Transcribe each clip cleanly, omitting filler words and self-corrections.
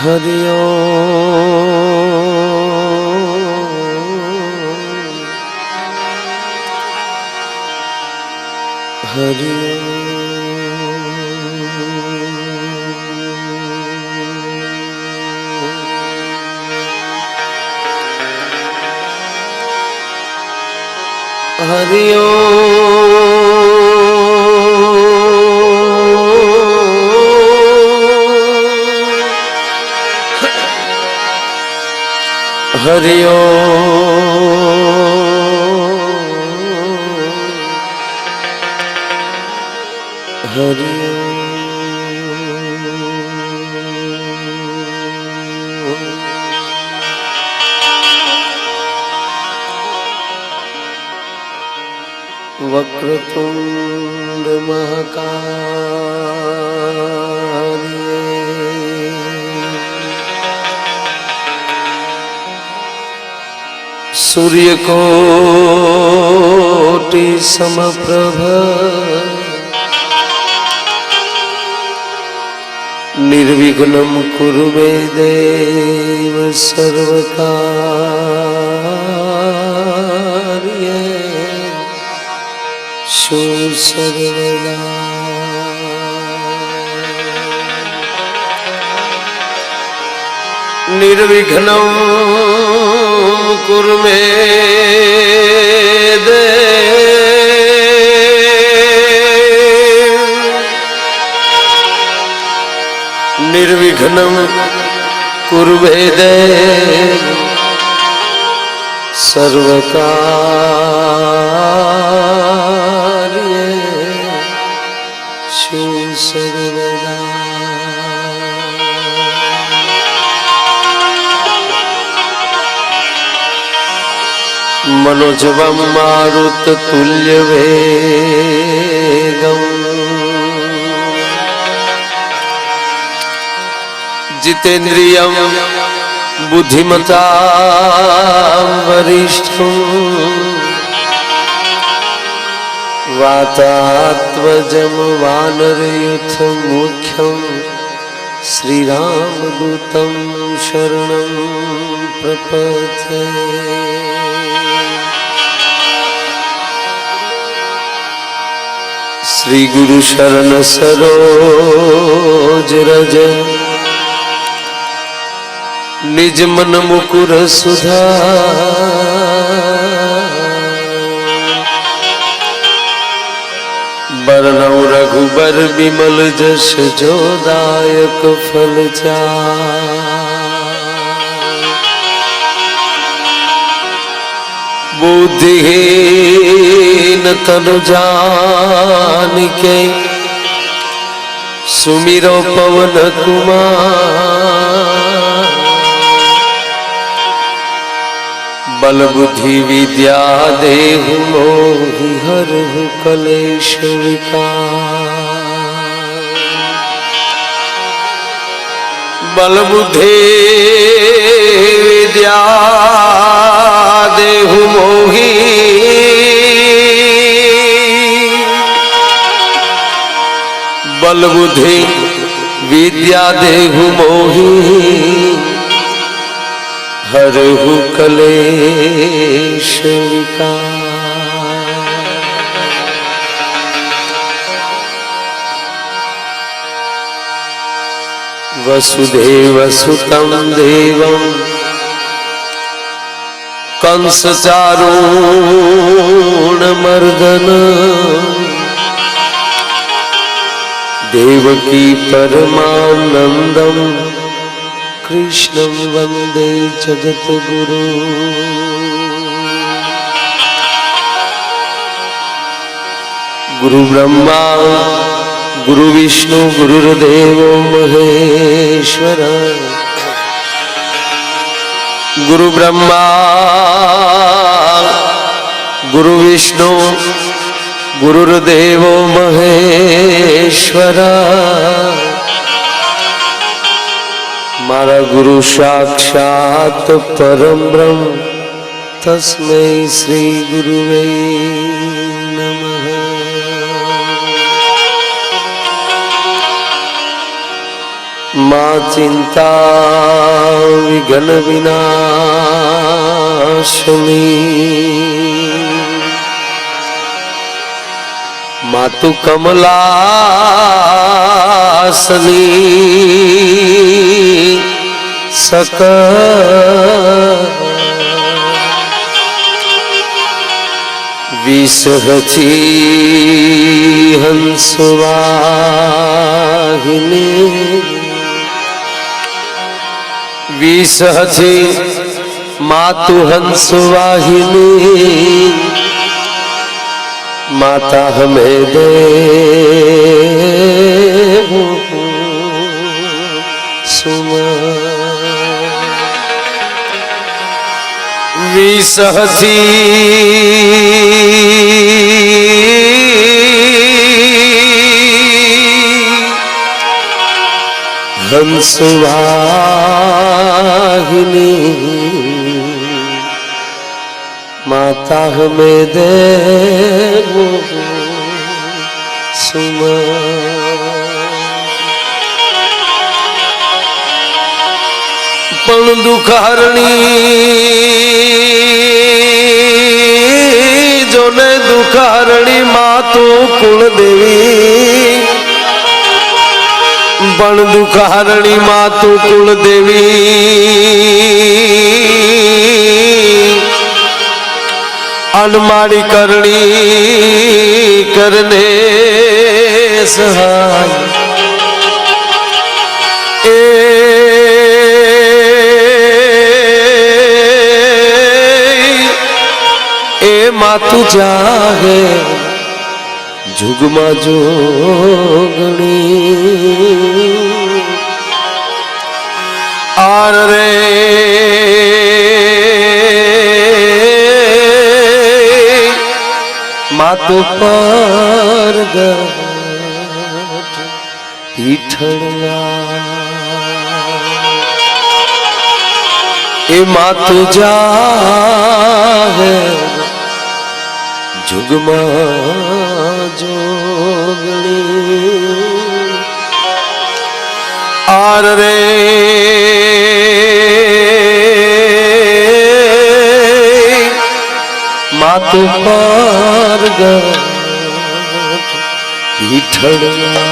हरि हरि हरि हरि हरि वक्रतुंड महाकाय सूर्यकोटि समप्रभ निर्विघ्नं कुरु मे देव सर्वकार्येषु सर्वदा। निर्विघ्नं कुरु मे देव निर्विघ्नं कुरु मे देव सर्वकार्येषु सर्वदा। मनोजवं मारुततुल्यवेगं जितेन्द्रियं बुद्धिमतां वरिष्ठं वातात्मजं वानरयूथं मुख्यं श्रीरामदूतं शरणं प्रपद्ये। श्री गुरु शरण सरोज रज निज मन मुकुर सुधार बरनौ रघुबर बिमल जस जोदायक फल बुद्धिहीन तनु जानिके सुमिरो पवन कुमार बल बुद्धि विद्या देहु मोहि हरहु कलेश विकार। बल बुद्धि विद्या देहु मोहि बल बुद्धि विद्या देहु मोहि हरहु कलेश विकार। वसुदेव सुतं देवं कंस चारूणमर्दन देवकी परमानंदं कृष्णं वंदे जगद्गुरु। गुरु ब्रह्मा गुरु विष्णु गुरुर्देव महेश्वर गुरु ब्रह्मा गुरु विष्णु गुरुर्देव महेश्वर मारा गुरु साक्षात परम ब्रह्म तस्मै श्री गुरुवे नमः। माँ चिंता विघ्न विनाशिनी मातु कमलासनी विसहची हंसवाहिनी विसहची मातु हंसवाहिनी माता हमें दे सुमा विसहसी हंसवाहिनी माता हमें दे सुमा पण दुखारणी जोने दुखारणी मातु कुलदेवी पण दुखारणी मातु कुलदेवी अनमाड़ी करनी करने सहाय ए मातु जागे जुगमा जोगणी आर रे मातु पर पीठड़िया ए मातु जागे जुगमा जोगणी आर रे मातु पर पीठड़िया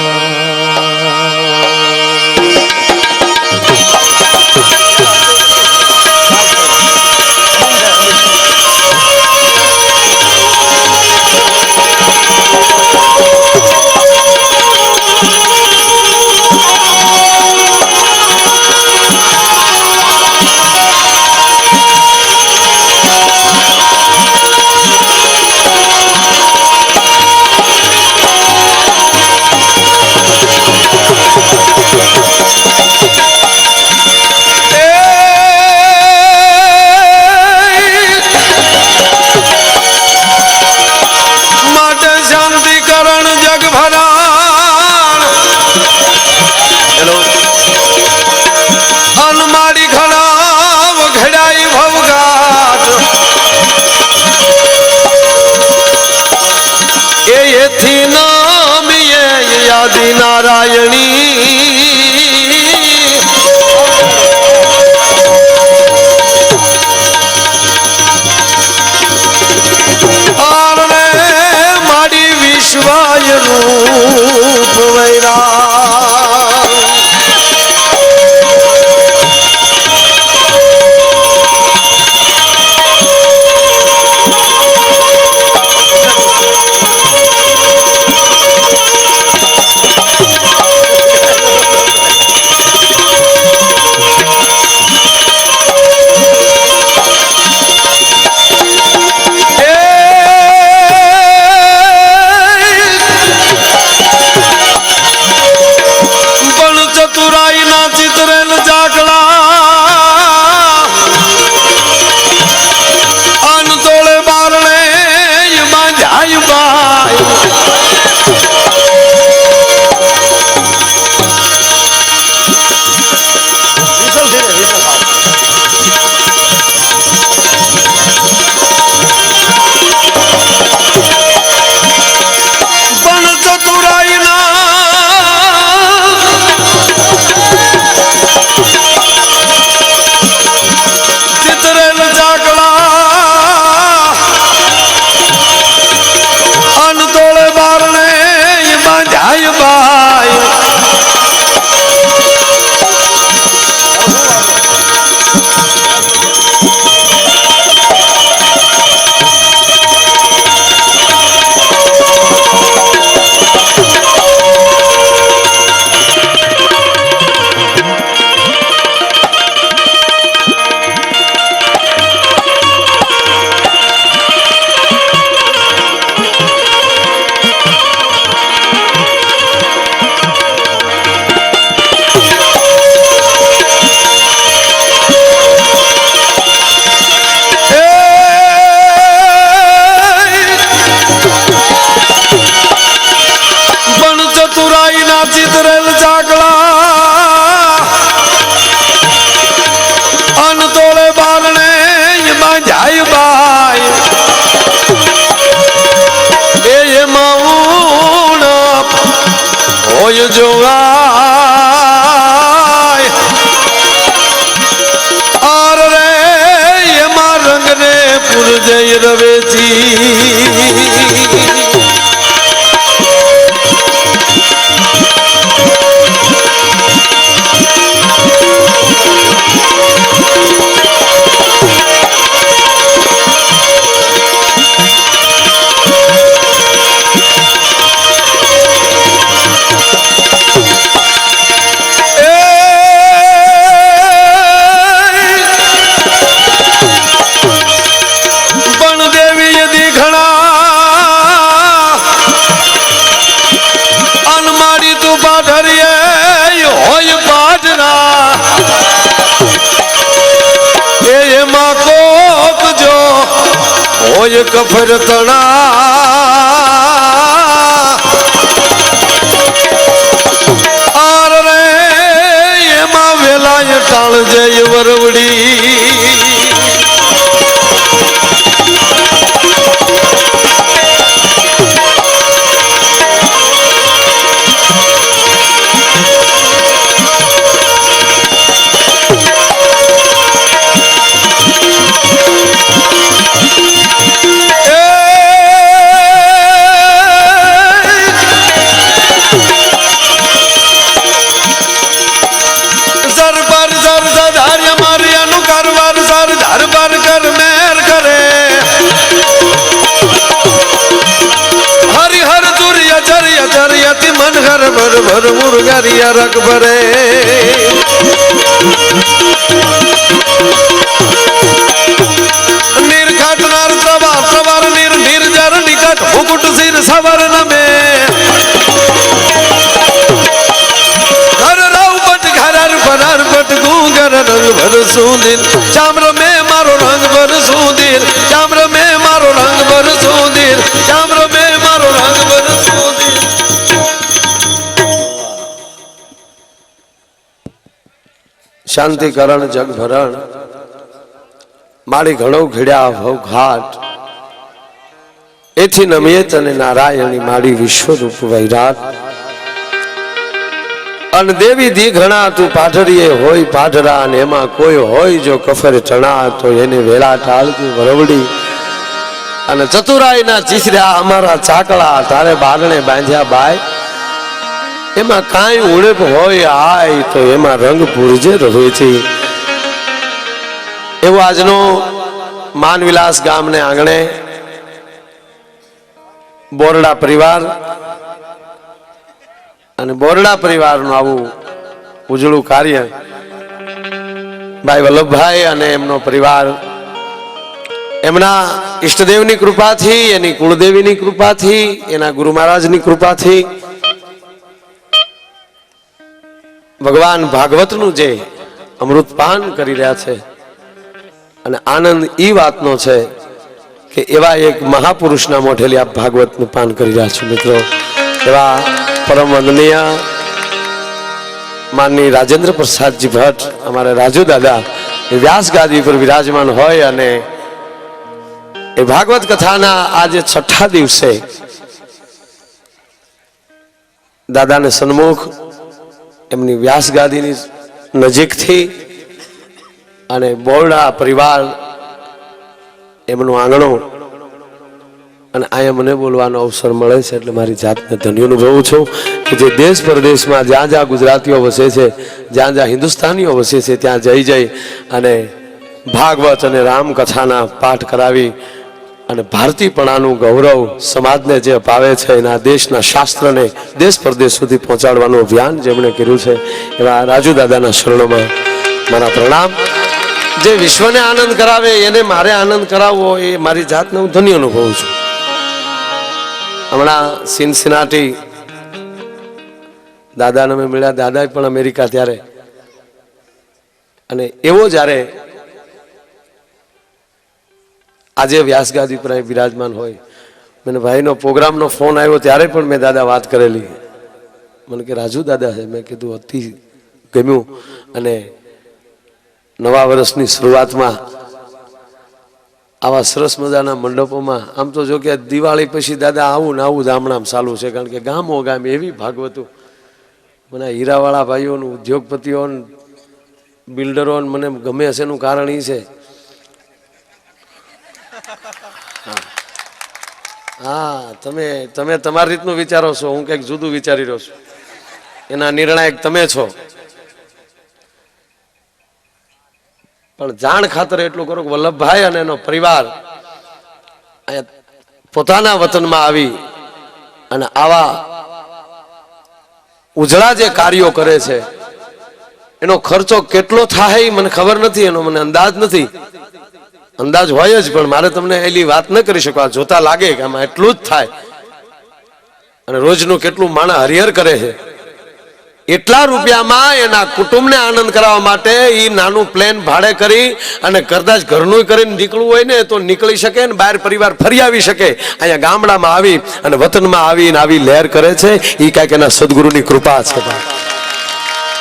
હોય કફર તણા આર રે એમાં વેલાય ટાળ જય વરવડી मन घर भर भर मुर्गरिया रख भरे निर्घट नार प्रवार प्रवार निर्जर निकट मुकुट सिर सवर्ण में घर रावपट घर पट गूंगर रंग भर सुंदर चाम्र में मारो रंग भर सुंदर चाम्र में मारो रंग भर सुंदर चाम्र में मारो रंग भर सुंदर શાંતિકરણ જગભરણ માળી ઘણો ઘડ્યા ભવ ઘાટ એથી નમિયત અને નારાયણી માળી વિશ્વરૂપ વૈરાટ અને દેવી દી ઘણા તું પાઢરીએ હોય પાઢરા અને એમાં કોઈ હોય જો કફર ચણા તો એને વેલા ટાળતી વરવડી અને ચતુરાઈના ચીસર્યા અમારા ચાકળા તારે બારણે બાંધ્યા બાય એમાં કાંઈ ઉણપ હોય આય તો એમાં રંગ પૂરજે રવેથી એવો આજનો માનવિલાસ ગામને આંગણે બોરડા પરિવાર અને બોરડા પરિવારનું આવું ઉજળું કાર્ય ભાઈ વલ્લભભાઈ અને એમનો પરિવાર એમના ઈષ્ટદેવની કૃપાથી એની કુળદેવીની કૃપાથી એના ગુરુ મહારાજની કૃપાથી ભગવાન ભાગવતનું જે અમૃતપાન કરી રહ્યા છે અને આનંદ ઈ વાતનો છે કે એવા એક મહાપુરુષના મોઢેલી આપ ભાગવતનું પાન કરી રહ્યા છો મિત્રો એવા પરમ વંદનીય માનની રાજેન્દ્ર પ્રસાદજી ભટ્ટ અમારા રાજુ દાદા એ વ્યાસ ગાદી પર વિરાજમાન હોય અને એ ભાગવત કથાના આજે 6ઠા દિવસે દાદાને સન્મુખ એમની વ્યાસ ગાદીની નજીકથી અને બોરડા પરિવાર એમનું આંગણું અને અહીંયા મને બોલવાનો અવસર મળે છે એટલે મારી જાતને ધન્ય અનુભવું છું કે જે દેશ પરદેશમાં જ્યાં જ્યાં ગુજરાતીઓ વસે છે જ્યાં જ્યાં હિન્દુસ્તાનીઓ વસે છે ત્યાં જઈ અને ભાગવત અને રામકથાના પાઠ કરાવી અને ભારતીયપણાનું ગૌરવ સમાજને જે અપાવે છે એના દેશના શાસ્ત્રને દેશ પરદેશ સુધી પહોંચાડવાનું અભિયાન જેમણે કર્યું છે એવા રાજુ દાદાના શરણોમાં મારા પ્રણામ જે વિશ્વને આનંદ કરાવે એને મારે આનંદ કરાવવો એ મારી જાતને હું ધન્ય અનુભવું છું હમણાં સિનસિનાટી દાદાને મેં મળ્યા દાદા પણ અમેરિકા ત્યારે અને એવો જ્યારે આજે વ્યાસગાદી પર બિરાજમાન હોય મને ભાઈનો પ્રોગ્રામનો ફોન આવ્યો ત્યારે પણ મેં દાદા વાત કરેલી મને કે રાજુ દાદા છે મેં કીધું અતિ ગમ્યું અને નવા વર્ષની શરૂઆતમાં આવા સરસ મજાના મંડપોમાં આમ તો જો કે દિવાળી પછી દાદા આવું ને આવું ગામડામાં ચાલુ છે કારણ કે ગામો ગામ એવી ભાગવતું મને હીરાવાળા ભાઈઓનું ઉદ્યોગપતિઓ બિલ્ડરો મને ગમે હશે એનું કારણ એ છે હા તમે તમારી રીતનું વિચારો છો હું કંઈક જુદું વિચારી રહ્યો છું એના નિર્ણાયક તમે છો પણ જાણ ખાતર એટલું કરો કે વલ્લભભાઈ અને એનો પરિવાર પોતાના વતનમાં આવી અને આવા ઉજળા જે કાર્યો કરે છે એનો ખર્ચો કેટલો થાય મને ખબર નથી એનો મને અંદાજ નથી અંદાજ હોય જ પણ મારે તમને એલી વાત ન કરી શકવા જોતા લાગે કે આમાં એટલું જ થાય અને રોજનું કેટલું માણસ હરિહર કરે છે એટલા રૂપિયામાં એના કુટુંબને આનંદ કરાવવા માટે એ નાનું પ્લેન ભાડે કરી અને કદાચ ઘરનું કરીને નીકળવું હોય ને તો નીકળી શકે ને બહાર પરિવાર ફરી આવી શકે. અહીંયા ગામડામાં આવી અને વતનમાં આવીને આવી લહેર કરે છે. એ કાંઈક એના સદગુરુની કૃપા છે.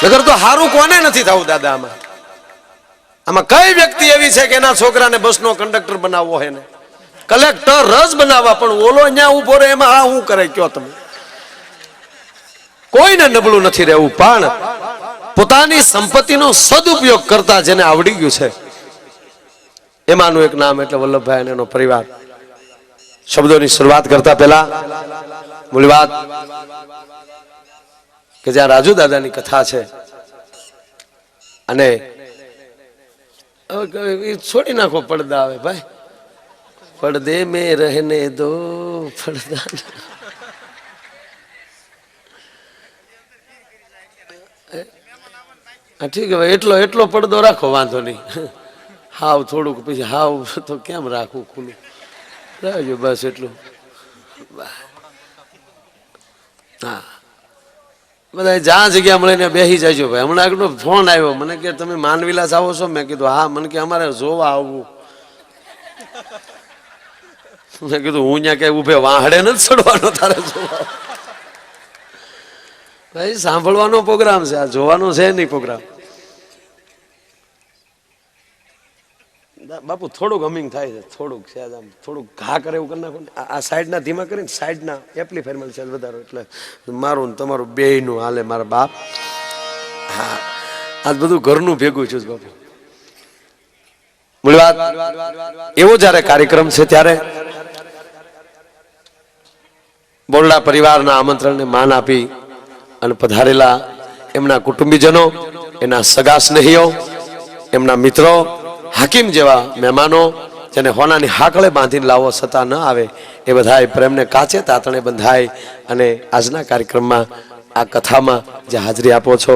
નગર તો હારું કોને નથી થવું દાદા? આમાં કઈ વ્યક્તિ એવી છે કે એના છોકરાને બસનો કંડક્ટર બનાવવો હોય ને કલેક્ટર જ બનાવવા, પણ ઓલો અહીંયા ઉભો રહે એમાં હા હું કરે કયો તમે? કોઈને નબળું નથી રહેવું, પણ પોતાની સંપત્તિનો સદુપયોગ કરતા જેને આવડી ગયું છે એમાંનું એક નામ એટલે વલ્લભભાઈ અને એનો પરિવાર. શબ્દોની શરૂઆત કરતા પહેલા મૂળ વાત કે જ્યાં રાજુ દાદાની કથા છે અને છોડી નાખો પડદા. આવે ભાઈ, પડદે મેં રહેને દો પડદા. ઠીક હવે એટલો એટલો પડદો રાખો, વાંધો નહીં. હાવ થોડુંક પછી હાવ તો કેમ રાખવું ખુલ્લું રાખજો, બસ એટલું. હા, બધા જ્યાં જગ્યા મળે ને બેસી જાય ભાઈ. હમણાં આગળ ફોન આવ્યો મને કે તમે માનવીલાસ આવો છો? મેં કીધું હા. મને કે અમારે જોવા આવવું. મેં કીધું હું ત્યાં કઈ ઉભે વાહડે નથી ચડવાનો, તારે જોવા. ભાઈ સાંભળવાનો પ્રોગ્રામ છે, આ જોવાનો છે નહીં પ્રોગ્રામ. બાપુ થોડુંક હમિંગ થાય છે, થોડુંક છે આમ, થોડુંક ઘા કરે એવું કરી નાખો. આ સાઈડના ધીમા કરીને સાઈડના એમ્પ્લીફાયરમાં છે વધારો, એટલે મારું ને તમારું બેયનું હાલે મારા બાપ. હા, આ બધું ઘરનું ભેગું છું બાપુ. મૂળ વાત એવો જયારે કાર્યક્રમ છે ત્યારે બોરડા પરિવારના આમંત્રણને માન આપી અને પધારેલા એમના કુટુંબીજનો, એના સગા સ્નેહીઓ, એમના મિત્રો, હાકીમ જેવા મહેમાનો જેને હોનાની હાકળે બાંધીને લાવો છતાં ન આવે એ બધાએ પ્રેમને કાચે તાતણે બંધાય અને આજના કાર્યક્રમમાં આ કથામાં જે હાજરી આપો છો,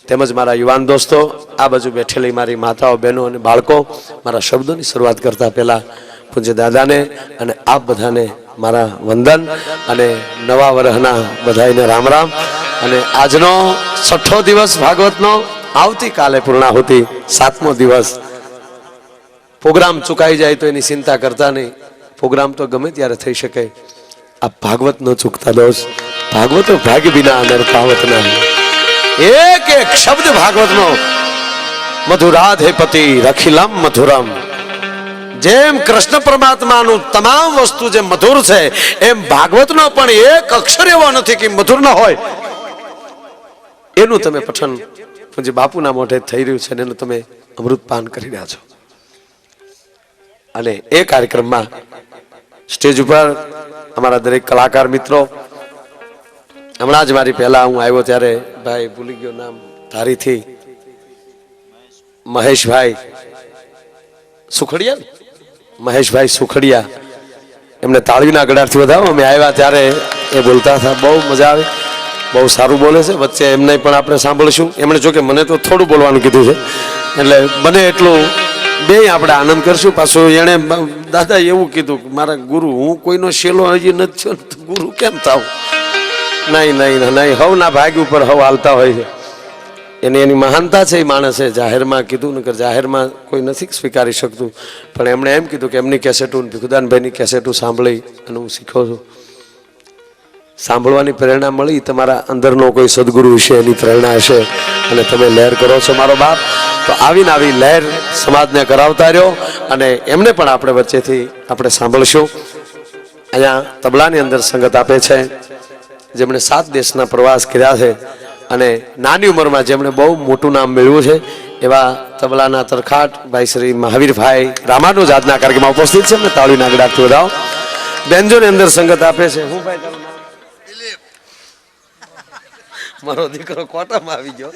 તેમજ મારા યુવાન દોસ્તો, આ બાજુ બેઠેલી મારી માતાઓ, બહેનો અને બાળકો, મારા શબ્દોની શરૂઆત કરતા પહેલા પૂજ્ય દાદાને અને આપ બધાને મારા વંદન અને નવા વર્ષના બધાને રામ રામ. અને આજનો 6ઠ્ઠો દિવસ ભાગવતનો, આવતીકાલે પૂર્ણાહુતિ 7મો દિવસ. પ્રોગ્રામ ચૂકાઈ જાય તો એની ચિંતા કરતા નહીં, પ્રોગ્રામ તો ગમે ત્યારે થઈ શકે. આ ભાગવત ન ચૂકતા દોસ્ત. ભાગવતો ભાગ્ય વિના અનર પાવત ના. એક એક શબ્દ ભાગવતનો મધુરાધે પતિ રખિલમ મધુરમ. જેમ કૃષ્ણ પરમાત્માનું તમામ વસ્તુ જે મધુર છે એમ ભાગવતનો પણ એક અક્ષર એવો નથી કે મધુર ન હોય. એનું તમે પઠન પૂજ્ય બાપુના મોઢે થઈ રહ્યું છે અને એનું તમે અમૃતપાન કરી રહ્યા છો. અને એ કાર્યક્રમમાં સ્ટેજ ઉપર અમારા દરેક કલાકાર મિત્રો, હમણાં જ મારી પહેલા હું આવ્યો ત્યારે ભાઈ ભૂલી ગયો નામ, ધારીથી મહેશભાઈ સુખડિયા, મહેશભાઈ સુખડિયા, એમને તાળીના ગળાથી વધાવો. અમે આવ્યા ત્યારે એ બોલતા હતા, બહુ મજા આવી, બહુ સારું બોલે છે. વચ્ચે એમને પણ આપણે સાંભળશું. એમણે જોકે મને તો થોડું બોલવાનું કીધું છે, એટલે બને એટલું બે આપણે આનંદ કરશું. પાછું એણે દાદા એવું કીધું કે મારા ગુરુ, હું કોઈનો શેલો હજી નથી થયો, ગુરુ કેમ થાવ? નહીં નહીં નહીં, હવના ભાગ ઉપર હવ હાલતા હોય છે. એની મહાનતા છે. એ માણસે જાહેરમાં કીધું, નકર જાહેરમાં કોઈ નથી સ્વીકારી શકતું, પણ એમણે એમ કીધું કે એમની કેસેટું, ભીખુદાનભાઈની કેસેટું સાંભળી અને હું શીખ્યો છું. સાંભળવાની પ્રેરણા મળી, તમારા અંદરનો કોઈ સદગુરુ વિશે એની પ્રેરણા હશે અને તમે લહેર કરો છો મારો બાપ. તો આવીને આવી લહેર સમાજને કરાવતા રહ્યો. અને એમને પણ આપણે વચ્ચેથી આપણે સાંભળશું. અહીંયા તબલાની અંદર સંગત આપે છે જેમણે 7 દેશના પ્રવાસ કર્યા છે અને નાની ઉંમરમાં જેમણે બહુ મોટું નામ મેળવ્યું છે એવા તબલાના તરખાટ ભાઈ શ્રી મહાવીરભાઈ રામાનુજ આજના કાર્યક્રમમાં ઉપસ્થિત છે. એમને તાળીના ગળાથી વધાવો. બેન્જોની અંદર સંગત આપે છે. હું ભાઈ તારું નામ? મારો દીકરો કોટામાં આવી ગયો.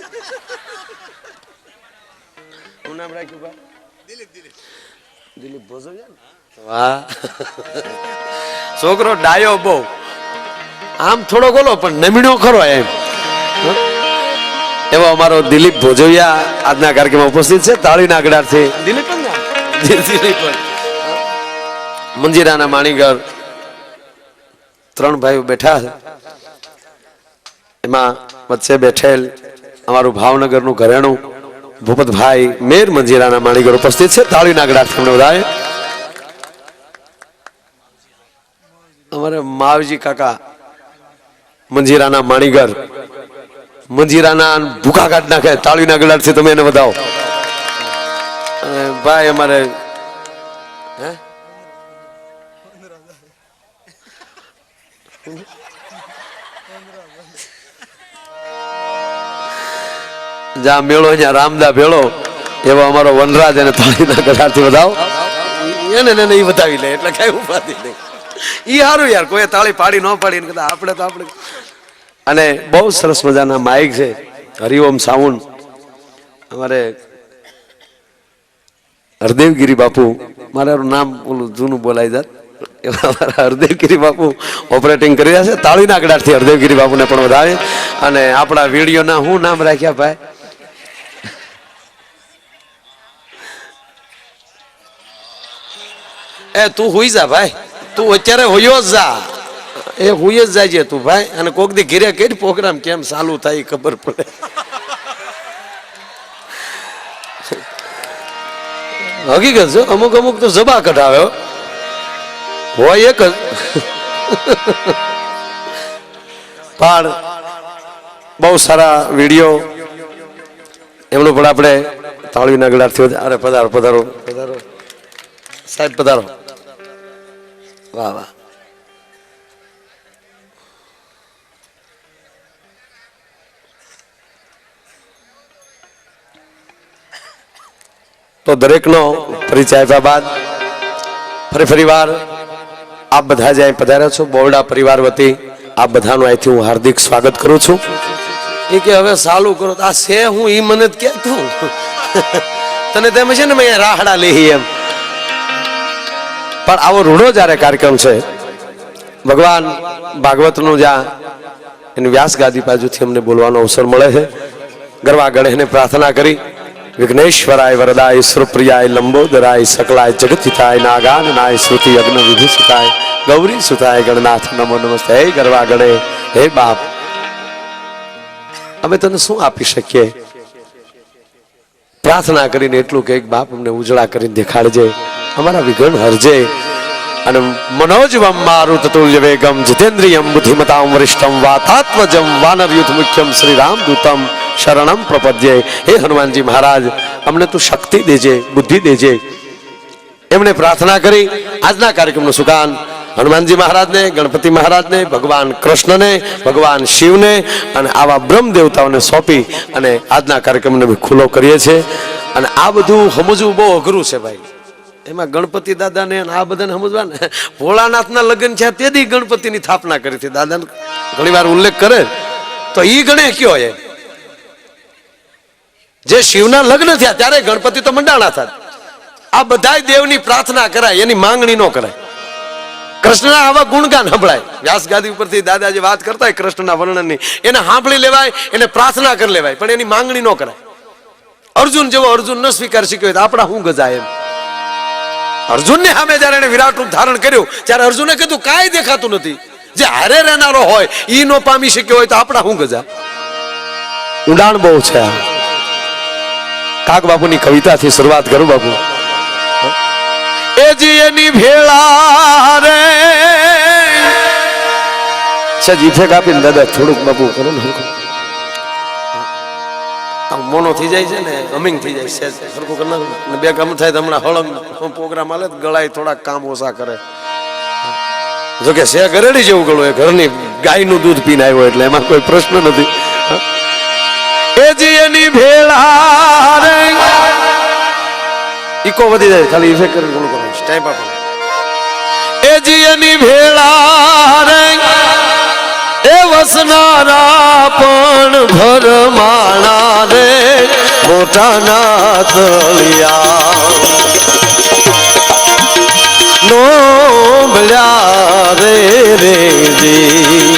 શું નામ રાખ્યું ભાઈ? દિલીપ ભોજોયા. વાહ, છોકરો ડાયો બહુ, આમ થોડો બોલો પણ નમીણો ખરો એમ. એવો અમારો દિલીપ ભોજોયા આજના કાર્યક્રમમાં ઉપસ્થિત છે. તાળીના ગળાથી દિલીપ મંજીરાના માણીગર 3 ભાઈઓ બેઠા છે. એમાં વચ્ચે બેઠેલ અમારું ભાવનગરનું ઘરેણું ભૂપતભાઈ મેર મંજીરાના માણીગર ઉપસ્થિત છે. તાળીના ગળાથી અમને વધારે. અમારે માવજી કાકા મંજીરાના માણીગર, મંજીરાના ભૂખા કાઢ નાખે. તાળીના ગળાથી તમે એને વધાવો. ભાઈ અમારે જ્યાં મેળો ત્યાં રામદા ભેળો એવો અમારો વનરાજ, એને તાળીના ગળાથી વધાવો. એને એ વધાવી લે એટલે કઈ ઉપાધિ નહીં. ઈ સારું યાર, કોઈ તાળી પાડી ન પાડી ને કદાચ આપણે તો આપણે. અને બહુ સરસ મજાના માઇક છે, હરિઓમ સાઉન્ડ. અમારે હરદેવગીરી બાપુ, મારું નામ ઓલું જૂનું બોલાઈ જાત, અમારા હરદેવગીરી બાપુ ઓપરેટિંગ કરી રહ્યા છે. તાળીના ગળાથી હરદેવગીરી બાપુને પણ વધારે. અને આપણા વિડીયોના શું નામ રાખ્યા ભાઈ? એ તું હુઈ જા ભાઈ, તું અત્યારે હોયો જ જા, એ હુઈ જ જાય છે તું ભાઈ. અને કોક દી ઘેરે કઈ પ્રોગ્રામ કેમ ચાલુ થાય ખબર પડે. હકીકત છે, અમુક અમુક તો જબા કઢાવે હોય એક જ. પણ બહુ સારા વિડીયો એમનું પણ આપણે તાળીના ગળાથી. અરે પધારો પધારો પધારો સાહેબ, પધારો. વાહ વાહ. તો દરેકનો પરિચય આપ્યા બાદ ફરી વાર આપ બધા જ અહીં પધાર્યા છો બોરડા પરિવાર વતી આપ બધાનું અહીંથી હું હાર્દિક સ્વાગત કરું છું. એ કે હવે ચાલુ કરો. આ છે હું ઈ મને જ કહેતું તને તેમ છે ને મેં રાહડા લેહી એમ. પણ આવો રૂડો જ્યારે કાર્યક્રમ છે, ભગવાન ભાગવતનું જ્યાં એની વ્યાસ ગાદી બાજુથી અમને બોલવાનો અવસર મળે છે. ગરવા ગણેશને પ્રાર્થના કરી વિઘ્નેશ્વરાય વરદાય સુપ્રિયાય લંબોદરાય સકલાય જગતહિતાય નાગાનનાય શ્રુતિ અગ્ન વિધિ સુતાય ગૌરી સુતાય ગણનાથ નમો નમસ્તે. હે ગરવા ગણે, હે બાપ, અમે તને શું આપી શકીએ? પ્રાર્થના કરીને એટલું કે બાપ અમને ઉજળા કરીને દેખાડજે, અમારા વિઘ્ન હરજે. અને મનોજવમ મારુતતુલ્ય વેગમ જીતેન્દ્રિયમ બુદ્ધિમતામ વરિષ્ઠમ વાતાત્મજમ વાનરયુથ મુખ્યમ શ્રી રામદૂતમ શરણમ પ્રપદ્યે. હે હનુમાનજી મહારાજ, અમને તું શક્તિ દેજે, બુદ્ધિ દેજે. એમણે પ્રાર્થના કરી. આજના કાર્યક્રમનું સુકાન હનુમાનજી મહારાજને, ગણપતિ મહારાજને, ભગવાન કૃષ્ણને, ભગવાન શિવને અને આવા બ્રહ્મ દેવતાઓને સોંપી અને આજના કાર્યક્રમને ખુલ્લો કરીએ છીએ. અને આ બધું સમજવું બહુ અઘરું છે ભાઈ. એમાં ગણપતિ દાદાને આ બધાને સમજવા ને, ભોળાનાથના લગ્ન છે તેથી ગણપતિની સ્થાપના કરી હતી. દાદાને ઘણી વાર ઉલ્લેખ કરે તો ઈ ગણે કયો એ જે શિવના લગ્ન થયા ત્યારે ગણપતિ તો મંડાણા હતા. આ બધા દેવની પ્રાર્થના કરાય, એની માંગણી ન કરાય. કૃષ્ણના આવા ગુણગાન સંભળાય. વ્યાસ ગાદી ઉપરથી દાદા જે વાત કરતા હોય કૃષ્ણના વર્ણનની, એને સાંભળી લેવાય, એને પ્રાર્થના કરી લેવાય, પણ એની માંગણી ન કરાય. અર્જુન જેવો અર્જુન ન સ્વીકાર શીખ્યો તો આપણા શું ગજાય એમ. અર્જુનને સામે જયારે એને વિરાટ રૂપ ધારણ કર્યું ત્યારે અર્જુને કીધું કાંઈ દેખાતું નથી. જે હારે રહેનારો હોય ઈ નો પામી શક્યો હોય તો આપણા શું ગજા. ઊંડાણ બહુ છે. કાક બાપુની કવિતાથી શરૂઆત કરું. બાપુ એ જીની ભેળા રે સજી ફેક આપીને દાદા થોડુંક બાપુ કરો ને. મોનો થઈ જાય છે ને, હમિંગ થઈ જાય છે. સરખું કરી નાખું બે કામ થાય તો હમણાં હળંગ પ્રોગ્રામ હાલે ગળાય થોડાક કામ ઓછા કરે. જોકે છે ઘરેડી જેવું ગળું, એ ઘરની ગાયનું દૂધ પીને આવ્યો એટલે એમાં કોઈ પ્રશ્ન નથી. એ જીની ભેળા રે ઈકો વધી જાય, ખાલી ઇફેક્ટ કરીને ઘણું કરો ટાઈમ આપો. એ જીની ભેળા રે એ વસનારા પણ ભરમાણા રે મોટા ના તળિયા નો ભલ્યા રે રેજી.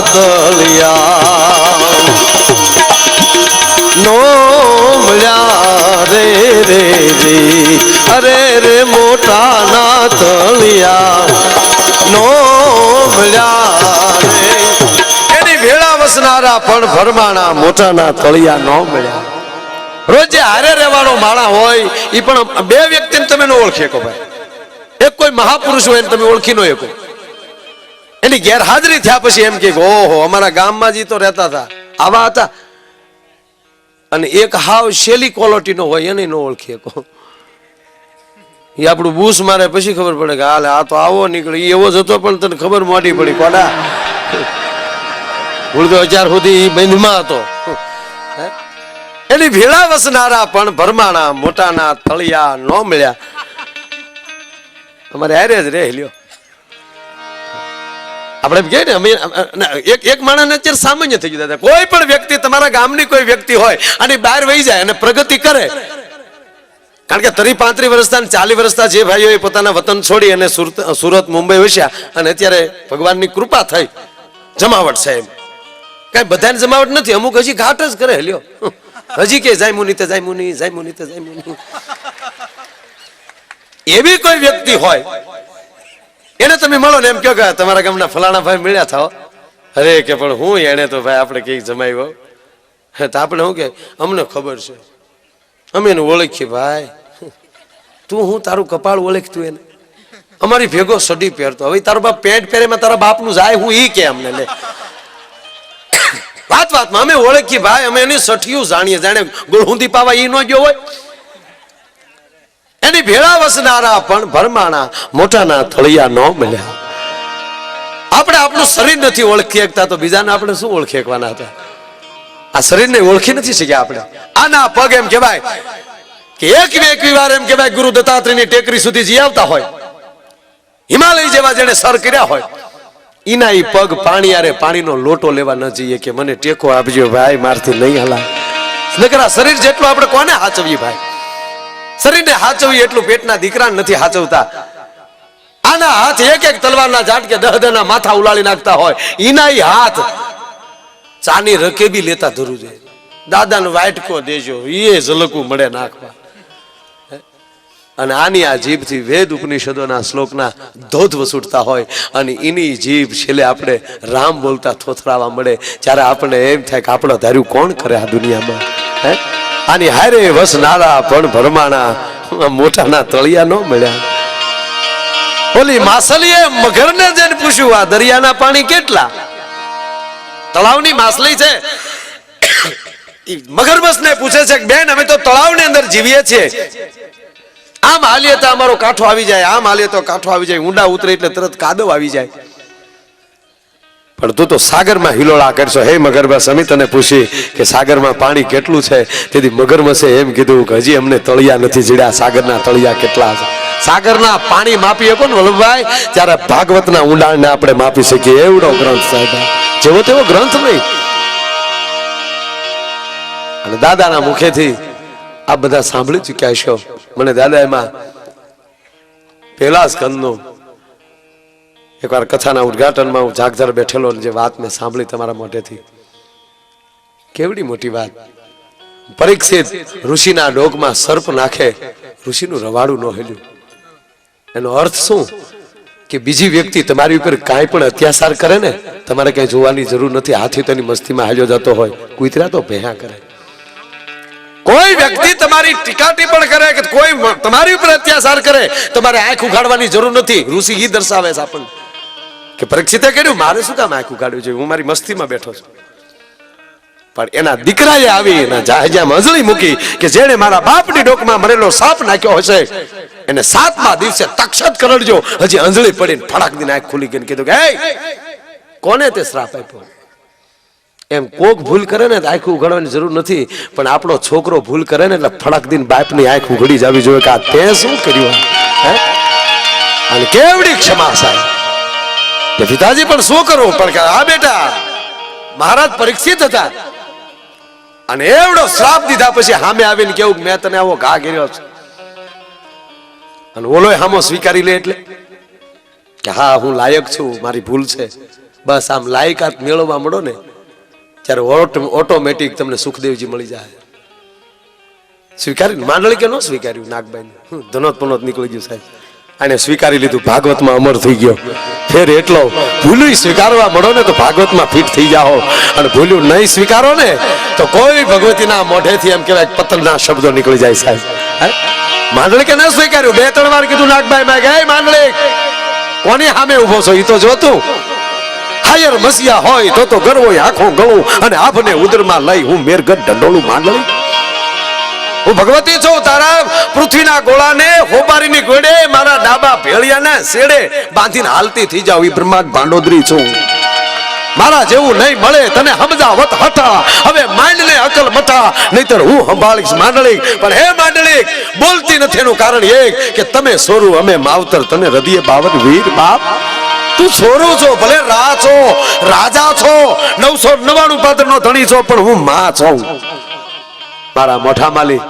તળિયા નો મળ્યા રે રે રે અરે રે મોટા ના તળિયા નો મળ્યા રે એની ભેળા વસનારા પણ ભરમાણા મોટાના તળિયા નો મળ્યા. રોજ જે હારે રહેવાનો માણા હોય એ પણ બે વ્યક્તિને તમે ન ઓળખી શકો ભાઈ. એક કોઈ મહાપુરુષ હોય તમે ઓળખી ન શકો. એની ગેરહાજરી થયા પછી એમ કે ઓહો અમારા ગામમાં જ તો રહેતા હતા આવા હતા. અને એક હાવ શેલી ક્વોલિટી નો હોય એને ન ઓળખી શકો. એ આપણું બૂસ મારે પછી ખબર પડે કે હાલે આ તો આવો નીકળે એવો જ હતો પણ તને ખબર મોટી પડી કોડા ભૂલતો અત્યાર સુધી બંધમાં હતો. એની ભેળા વસનારા પણ ભરમાણા મોટાના તળિયા ન મળ્યા. અમારે હારે જ રે લ્યો આપણે કહે ને અમે એક માણસને અત્યારે સામાન્ય થઈ ગયું. કોઈ પણ વ્યક્તિ તમારા ગામની કોઈ વ્યક્તિ હોય અને બહાર વહી જાય અને પ્રગતિ કરે, કારણ કે 30-35 વર્ષના 40 વર્ષના જે ભાઈઓ પોતાના વતન છોડી અને સુરત મુંબઈ વસ્યા અને અત્યારે ભગવાનની કૃપા થઈ જમાવટ છે એમ કઈ બધાને જમાવટ નથી, અમુક હજી ઘાટ જ કરે લ્યો હજી કે જાય મુનિ તે જાય મુનિ જાય મુનિ તે જાય મુનિ. એવી કોઈ વ્યક્તિ હોય એને તમે મળો ને એમ કહો કે તમારા ગામના ફલાણા ભાઈ મળ્યા થાઓ. અરે કે પણ હું એને તો ભાઈ આપણે કઈક જમાવ્યો તો આપણે શું કે અમને ખબર છે અમે એને ઓળખીએ ભાઈ. તું હું તારું કપાળ ઓળખતું એને અમારી ભેગો સડી પહેરતો હવે તારો બાપ પેન્ટ પહેરે તારા બાપનું જાય હું ઈ કે અમને લે વાતમાં અમે ઓળખીએ ભાઈ અમે એની સઠિયું જાણીએ જાણે ગુળહુંદી પાવા ઈ ન ગયો હોય. એની ભેળા વસનારા પણ ભરમાણા મોટાના તળિયા ન મળ્યા. આપણે આપણું શરીર નથી ઓળખી શકતા તો બીજાને આપણે શું ઓળખી શકવાના હતા? આ શરીરને ઓળખી નથી શક્યા આપણે. આના પગ એમ કહેવાય કે એક વાર એમ કહેવાય ગુરુ દત્તાત્રેયની ટેકરી સુધી જી આવતા હોય, હિમાલય જેવા જેને સર કર્યા હોય, ઈના ઈ પગ પાણી આરે પાણીનો લોટો લેવા ન જઈએ કે મને ટેકો આપજો ભાઈ મારથી નહીં હલાય. નકર આ શરીર જેટલું આપણે કોને હાચવીએ ભાઈ? શરીરને હાચવીએ એટલું પેટના દીકરાને નથી હાચવતા. આના હાથ એક તલવારના ઝાટકે 10 માથા ઉલાળી નાખતા હોય, ઈના ઈ હાથ ચાની રકેબી લેતા ધરું છે. દાદાને વાટકો દેજો એ ઝલકું મળે નાખવા. અને આની આ જીભથી વેદ ઉપનિષદોના શ્લોકના ધોધ વસૂટતા હોય અને એની જીભ છેલ્લે આપણે રામ બોલતા થોથરાવા મળે ત્યારે આપણે એમ થાય કે આપણો ધાર્યું કોણ કરે આ દુનિયામાં? હે આની હારે વસનારા પણ ભરમાણા મોટાના તળિયા ન મળ્યા. ઓલી માછલીએ મગરને જઈને પૂછ્યું આ દરિયાના પાણી કેટલા? તળાવની માછલી છે મગરમચ્છને પૂછે છે કે બેન અમે તો તળાવની અંદર જીવીએ છીએ, આમ હાલીએ તો અમારો કાંઠો આવી જાય, આમ હાલીએ તો કાંઠો આવી જાય, ઊંડા ઉતરે એટલે તરત કાદવ આવી જાય. પણ તું તો સાગરમાં હિલોળા કરશો. હે મગરમચ્છ અમે તને પૂછી કે સાગરમાં પાણી કેટલું છે? તેથી મગરમચ્છે એમ કીધું કે હજી અમને તળિયા નથી જીડ્યા, સાગરના તળિયા કેટલા છે? સાગરના પાણી માપી શકો ને વલ્લભભાઈ ત્યારે ભાગવતના ઊંડાણને આપણે માપી શકીએ એવડો ગ્રંથ સાહેબ, જેવો તેવો ગ્રંથ નહીં. અને દાદાના મુખેથી આ બધા સાંભળી ચૂક્યા છો. મને દાદા એમાં પહેલા સ્કંદનું એકવાર કથાના ઉદ્ઘાટનમાં હું જાગધર બેઠેલો જે વાત મેં સાંભળી તમારા મોઢેથી, કેવડી મોટી વાત. પરીક્ષિત ઋષિના ડોકમાં સર્પ નાખે, ઋષિનું રવાડું ન હેલ્યું. એનો અર્થ શું કે બીજી વ્યક્તિ તમારી ઉપર કાંઈ પણ અત્યાચાર કરે ને તમારે કઈ જોવાની જરૂર નથી. હાથી તેની મસ્તીમાં હાલ્યો જતો હોય, કૂતરા તો ભેહા કરે. કોઈ વ્યક્તિ તમારી ટીકા ટિપ્પણ કરે કે કોઈ તમારી ઉપર અત્યાચાર કરે તમારે આંખ ઉઘાડવાની જરૂર નથી. ઋષિ ઈ દર્શાવે છે આપણને કે પરીક્ષિતે કર્યું, મારે શું કામ આંખ ઉઘાડ્યું છે? હું મારી મસ્તીમાં બેઠો છું. પણ એના દીકરાએ આવી એના જહાજમાં અંજળી મૂકી કે જેણે મારા બાપની ડોકમાં મરેલો સાપ નાખ્યો હશે એને 7મા દિવસે તક્ષત કરડજો. હજી અંજળી પડીને ફડાક દીને આંખ ખુલી ગઈ. કીધું કે હે કોને તે શ્રાપ આપ્યો? એમ કોક ભૂલ કરે ને આંખ ઉઘાડવાની જરૂર નથી, પણ આપણો છોકરો ભૂલ કરે ને એટલે ફડાક દીને બાપની આંખ ઉઘડી જવી જોઈએ કે આ તે શું કર્યું? હે અને કેવડી ક્ષમા સાહેબ કે પિતાજી પણ શું કરું? પણ આ બેટા મહારાજ પરીક્ષિત હતા અને એવડો શ્રાપ દીધા પછી સામે આવીને કેવું મેં તને આવો ઘા કર્યો છે. અને ઓલો હામો સ્વીકારી લે એટલે કે હા હું લાયક છું, મારી ભૂલ છે. બસ આમ લાયકાત મેળવવા મળો ને ત્યારે ઓટોમેટિક તમને સુખદેવજી મળી જાય. સ્વીકાર્યું માંડળી કે ન સ્વીકાર્યું? નાગબાઈ ધનોત પનોત નીકળી ગયું સાહેબ, આને સ્વીકારી લીધું, ભાગવતમાં અમર થઈ ગયો. ફેર એટલો ભૂલ્યું સ્વીકારવા મળો ને તો ભાગવતમાં ફિટ થઈ જાઓ, અને ભૂલ્યું નહીં સ્વીકારો ને તો કોઈ ભગવતીના મોઢેથી એમ કહેવાય પતનના શબ્દો નીકળી જાય સાહેબ. માંડળી કે ન સ્વીકાર્યું? 2-3 વાર કીધું નાગબાઈ માં કે માંડળી કોની સામે ઉભો છો એ તો જોતું. હાયર મસિયા હોય તો ગરવો આંખો ગળું અને આભને ઉદરમાં લઈ હું મેરગઢ ઢંડોળું. માંડળી હું ભગવતી છું, તારા પૃથ્વીના ગોળાને હોબારીની ગોળે મારા ડાબા ભેળિયાના શેડે બાંધીને હાલતી થઈ જાવ. એ બ્રહ્માંડ ભાંડોદરી છું, મારા જેવું નહીં મળે તને સમજાવત હઠા. હવે માંડ ને અકલ મઠા, નહીતર હું સંભાળીશ માંડળી. પણ હે માંડળી બોલતી નથી એનું કારણ એક કે તમે સોરું અમે માવતર, તને હૃદય બાવન વીર બાપ. તું સોરું છો, ભલે રા છો, રાજા છો, 999 પાત્રનો ધણી છો, પણ હું માં છું. મારા મોઢા માલી,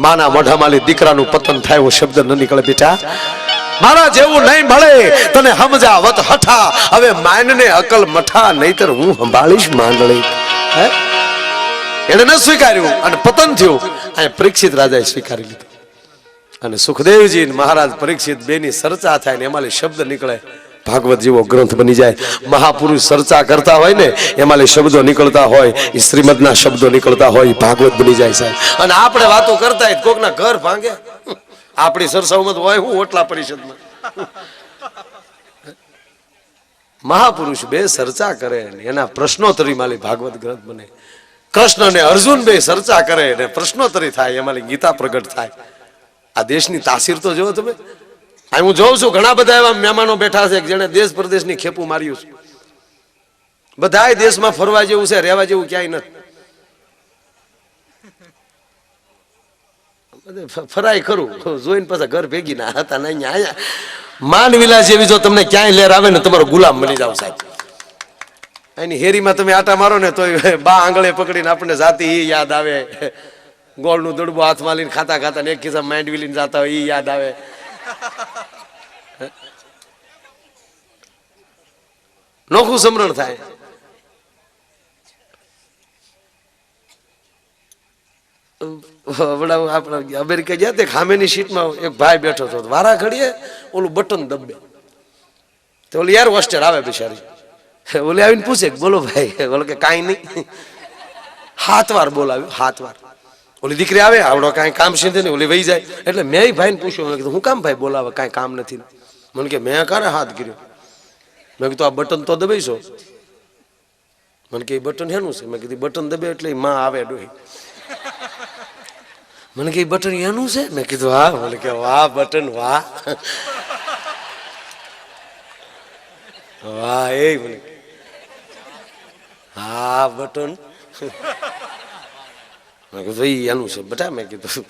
માના મોઢા માલી દીકરાનું પતન થાય એવો શબ્દ ન નીકળે બેટા. મારા જેવું નહીં મળે તને સમજાવત હઠા. હવે માનને અકલ મઠા, નહીતર હું સંભાળીશ માંડળી. એને ન સ્વીકાર્યું અને પતન થયું. અહીંયા પરીક્ષિત રાજાએ સ્વીકારી લીધું, અને સુખદેવજી મહારાજ પરીક્ષિત બેની ચર્ચા થાય ને એમાં શબ્દ નીકળે. ભાગવત જેવો ગ્રંથ બની જાય. મહાપુરુષ ચર્ચા કરતા હોય ને એમાં શબ્દો નીકળતા હોય, એ શ્રીમદના શબ્દો નીકળતા હોય, ભાગવત બની જાય સાહેબ. અને આપણે વાતો કરતા હોય કોકના ઘર ભાંગે, આપણી સરસાવમાં હોય હું ઓટલા પરિષદમાં. મહાપુરુષ બે ચર્ચા કરે ને એના પ્રશ્નોત્તરી માલી ભાગવત ગ્રંથ બને. કૃષ્ણ ને અર્જુન બે ચર્ચા કરે ને પ્રશ્નોત્તરી થાય, એમાં ગીતા પ્રગટ થાય. આ દેશની તાસીર તો જો તમે. હું જોઉં છું ઘણા બધા એવા મહેમાનો બેઠા છે જેને દેશ પ્રદેશની ખેપું માર્યું છે. બધાય દેશમાં ફરવા જેવું છે, રહેવા જેવું ક્યાંય નથી. ફરાય ખરું, જોઈને પાછા ઘર ભેગી ના હતા નહીં. અહીંયા માનવિલા જેવી જો તમને ક્યાંય લેર આવે ને તમારો ગુલામ બની જાવ સાહેબ. એની હેરીમાં તમે આટા મારો ને તો બા આંગળે પકડીને આપણને જાતી એ યાદ આવે. ગોળનું દડબો હાથમાં લઈને ખાતા ખાતા ને એક ખિસ્સા માંડવી લઈને જતા હોય એ યાદ આવે. નોખું સમરણ થાય. અમેરિકા ગયા તે ખામેની સીટમાં એક ભાઈ બેઠો હતો, વારા ઘડીએ ઓલું બટન દબે તો ઓલી એર હોસ્ટેલ આવે બિચારી, ઓલી આવીને પૂછે બોલો ભાઈ, બોલો કે કાંઈ નહીં. 7 વાર બોલાવ્યું, 7 વાર. ઓલી દીકરી આવે આવડો કાંઈ કામ છે ને ઓલી વહી જાય. એટલે મેં ભાઈને પૂછ્યું, મેં કીધું હું કામ ભાઈ બોલાવે, કાંઈ કામ નથી. મને કે મેં કારે હાથ કર્યો. મેં કીધું આ બટન તો દબાઈશો. મને કે બટન એનું છે. મેં કીધું બટન દબે એટલે માં આવે ડોહી. મને કે બટન એનું છે. મેં કીધું હા. મને કે વાહ બટન વાહ વાહ. એ મને હા બટન. મેં કીધું એનું છે બટા. મેં કીધું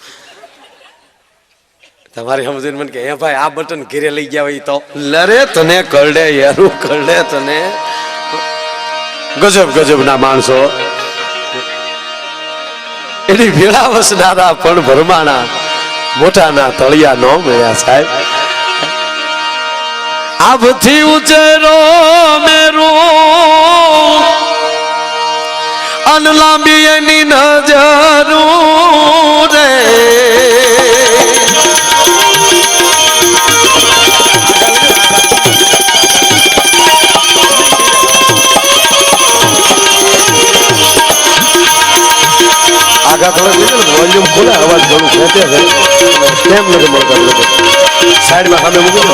તમારી સમજીને મને કે હે ભાઈ આ બટન ઘેરે લઈ ગયા હોય તો લરે તને કરડે યારું કરડે તને. ગજબ ગજબ ના માણસો એની ભેળા વસનારા પણ ભરમાણા મોટાના તળિયા નો મળ્યા સાહેબ. આભથી ઉચેરો મેરું અન લાંબી એની નજરું રે. આગા થોડા વોલ્યુમ ખોલે, અવાજ ઘણું ખેંચે છે, કેમ નથી મળતા લોકો. સાઈડમાં સામે મૂકી દો.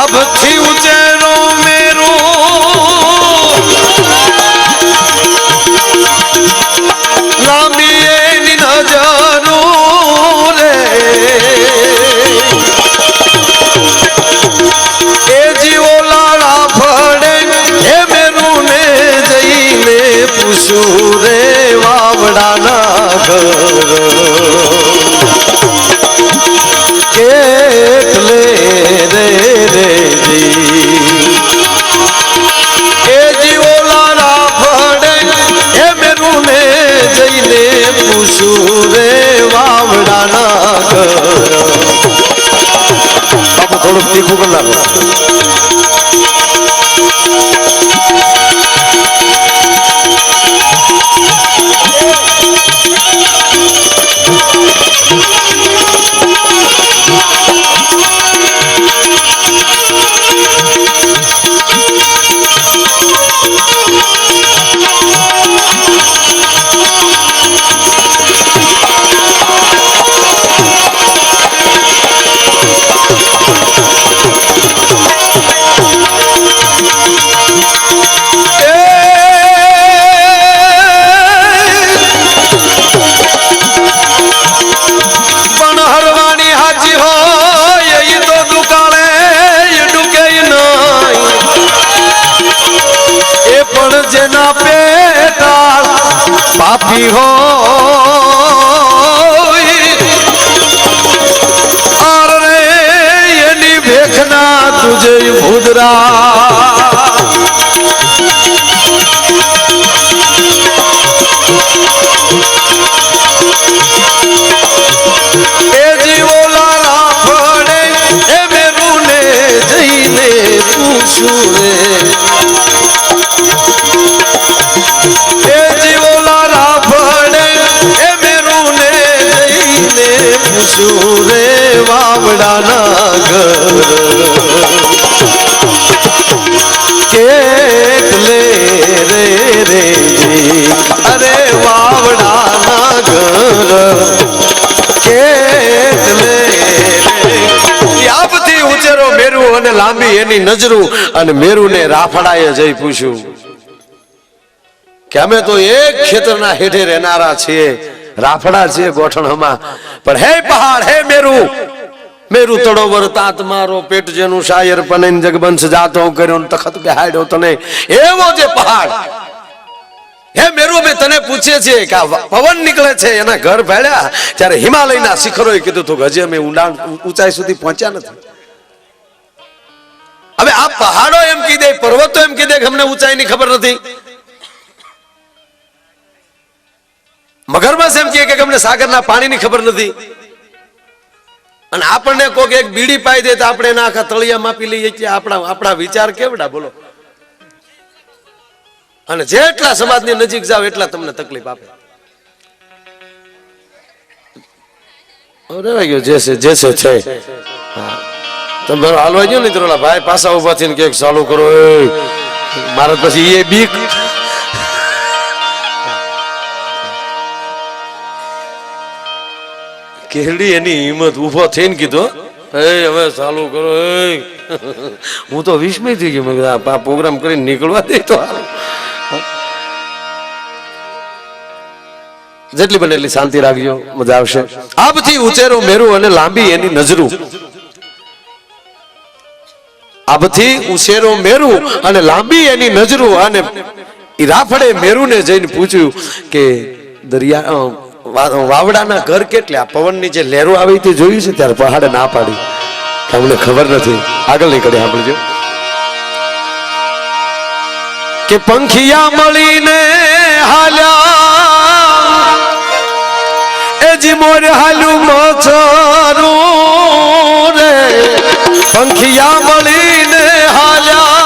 અબથી ઉચેરો મેરો લાંબી એની નજરું રે. એ જીવો લાડા ફળે એ મેરું ને જઈને પૂછું રે વાવડાના ઘર કેટલે રે રે જી. લાંબી હો અરે એની ભેખના તુજે ભૂદરા એ જીવોલા રાફડે એ મેરું ને જઈને પૂછું રે એ જીવોલા રાફડે એ મેરું ને જઈને પૂછું રે વાવડાના ઘર કેટલે રે રે અરે વાવડાના ઘર આપથી ઉચેરો મેરુ અને લાંબી એની નજરું અને મેરુ ને રાફડાએ જઈ પૂછ્યું કે અમે તો એક ખેતરના હેઠે રહેનારા છીએ રાફડા છીએ ગોઠણમાં પણ હે પહાડ હે મેરુ મેરુ તળોવર તાત મારો પેટ જેનું શાયર પનૈન જગબંશ જાતો કર્યો તખત બેહાડ્યો તને એવો જે પહાડ હે મેરુ મેં તને પૂછે છે કે પવન નીકળે છે એના ઘર ભેળ્યા ત્યારે હિમાલયના શિખરોએ કીધું તો હજી અમે ઊંચાઈ સુધી પહોંચ્યા નથી હવે આ પહાડો એમ કીધે પર્વતો એમ કીધે કે અમને ઊંચાઈની ખબર નથી મગરમચ્છ એમ કહે કે અમને સાગરના પાણીની ખબર નથી અને આપણને કોઈક એક બીડી પાઈ દે તો આપણે એના આખા તળિયા માપી લઈએ છીએ આપણા વિચાર કેવડા બોલો અને જેટલા સમાજની નજીક જાવ એટલા તમને તકલીફ આપે જે છે તમે હાલવા ગયો ને તો ભાઈ પાછા ઉભા થઈને કે ચાલુ કરો મારે પછી એ બીક કેરડી એની હિંમત ઉભો થઈને કીધો હવે ચાલુ કરો હું તો વિસ્મય થઈ ગયો આ પ્રોગ્રામ કરીને નીકળવા દે તો જેટલી બને એટલી શાંતિ રાખજો મજા આવશે આબથી ઉચેરો મેરુ અને લાંબી એની નજરું આબથી ઉચેરો મેરુ અને લાંબી એની નજરું અને ઈ રાફડે મેરુને જઈને પૂછ્યું કે દરિયા વાવડાના ઘર કેટલા પવનની જે લહેરો આવી તે જોયું છે ત્યારે પહાડે ના પાડી તમને ખબર નથી આગળ નીકળે સાંભળજો કે પંખિયા મળીને હાલ્યા એજી મોર હાલું મચરું રે પંખિયા મળીને હાલ્યા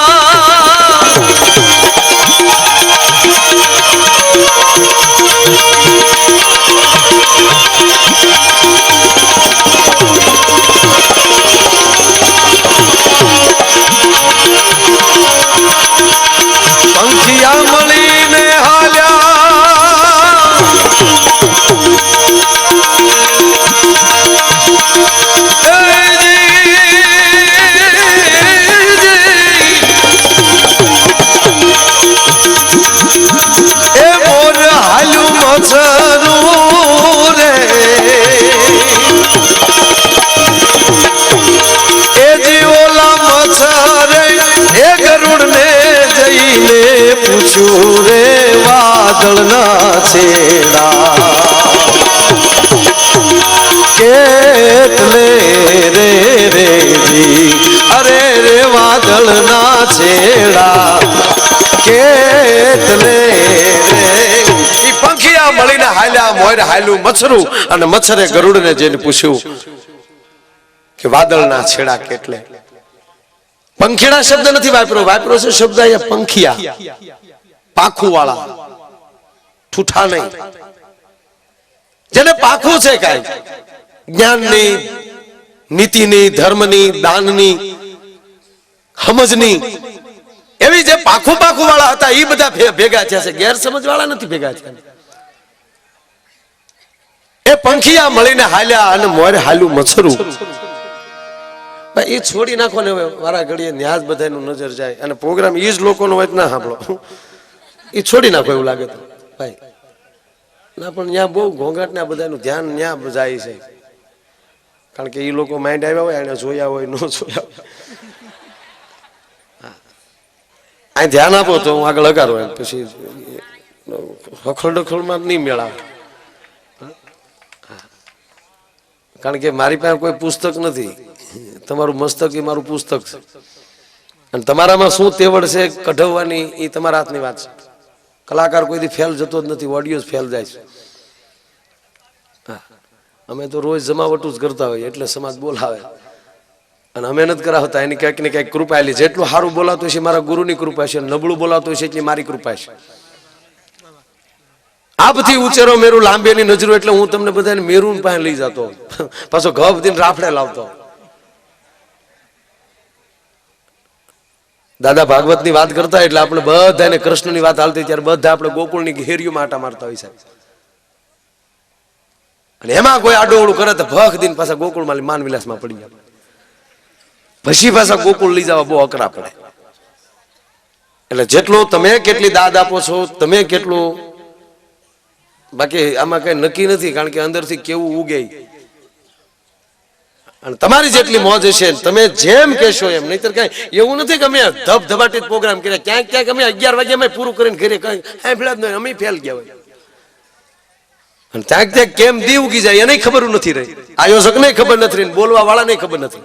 પંખિયા મળીને હાલ્યા એ મોર હાલું મચરું રે એ જીવોલા મચ્છરે એ ગરુડ ને જઈને પૂછ્યું રે વાદળના છેડા કેટલે રે રેજી અરે રે વાદળના છેડા કેટલે રે ઈ પંખિયા મળીને હાલ્યા મોર હાલ્યું મચ્છરું અને મચ્છરે ગરુડને જઈને પૂછ્યું કે વાદળના છેડા કેટલે પંખીડા શબ્દ નથી વાપરો છે શબ્દ અહીંયા પંખિયા પાખું વાળા ઠૂઠા નહીં જેને પાખું છે કાંઈ જ્ઞાનની નીતિની ધર્મની દાનની સમજની એવી જે પાખું વાળા હતા એ બધા ભેગા થયા છે ગેરસમજ વાળા નથી ભેગા થયા એ પંખિયા મળીને હાલ્યા અને મોરે હાલ્યું મચ્છરું એ છોડી નાખો ને હવે વારા ઘડીએ ન્યાજ બધાનું નજર જાય અને પ્રોગ્રામ એ જ લોકોનો હોય ના સાંભળો એ છોડી નાખો એવું લાગે તો ભાઈ ના પણ ત્યાં બહુ ઘોંઘાટ ને બધાનું ધ્યાન ત્યાં જાય છે કારણ કે એ લોકો માઇન્ડ આવ્યા હોય એને જોયા હોય ન જોયા હોય અહીં ધ્યાન આપો તો હું આગળ લગાડું એમ પછી હખલ ડખલમાં નહીં મેળાવે. કારણ કે મારી પાસે કોઈ પુસ્તક નથી, તમારું મસ્તક એ મારું પુસ્તક છે, અને તમારામાં શું તેવડ છે કઢવવાની એ તમારા હાથની વાત છે. કલાકાર કોઈથી ફેલ જતો જ નથી, ઓડિયો જ ફેલ જાય છે. હા, અમે તો રોજ જમાવટું જ કરતા હોઈએ એટલે સમાજ બોલાવે, અને અમે નથી કરાવતા. એની ક્યાંક ને ક્યાંક કૃપા એલી. જેટલું સારું બોલાતું છે મારા ગુરુની કૃપા છે, નબળું બોલાતું છે એટલી મારી કૃપા છે. આપથી ઉચેરો મેરું લાંબેની નજરો, એટલે હું તમને બધાને મેરું પાસે લઈ જતો, પાછો ઘપ દીને રાફડે લાવતો. દાદા ભાગવત ની વાત કરતા એટલે આપણે બધાને કૃષ્ણની વાત હાલતી ત્યારે બધા આપણે ગોકુળની ઘેરીઓમાં આટા મારતા હોય સાહેબ. અને એમાં કોઈ આડોવડું કરે તો ભખ દિન પાછા ગોકુળમાં માનવિલાસમાં પડી જાય. પછી પાછા ગોકુળ લઈ જવા બહુ અકરા પડે. એટલે જેટલું તમે કેટલી દાદ આપો છો, તમે કેટલું, બાકી આમાં કઈ નક્કી નથી. કારણ કે અંદરથી કેવું ઉગે, અને તમારી જેટલી મોજ હશે તમે જેમ કહેશો એમ. નહીતર કઈ એવું નથી કે અમે ધબધબાટી પ્રોગ્રામ કર્યા, ક્યાંક ક્યાંક અમે 11 વાગે અમે પૂરું કરીને ઘરે કઈ સાંભળ્યા જ નહીં, અમે ફેલ ગયા હોય. અને ક્યાંક ક્યાંક કેમ દી ઉગી જાય એને ખબર નથી રહી, આયોજક ને ખબર નથી રહી, બોલવા વાળા ને ખબર નથી.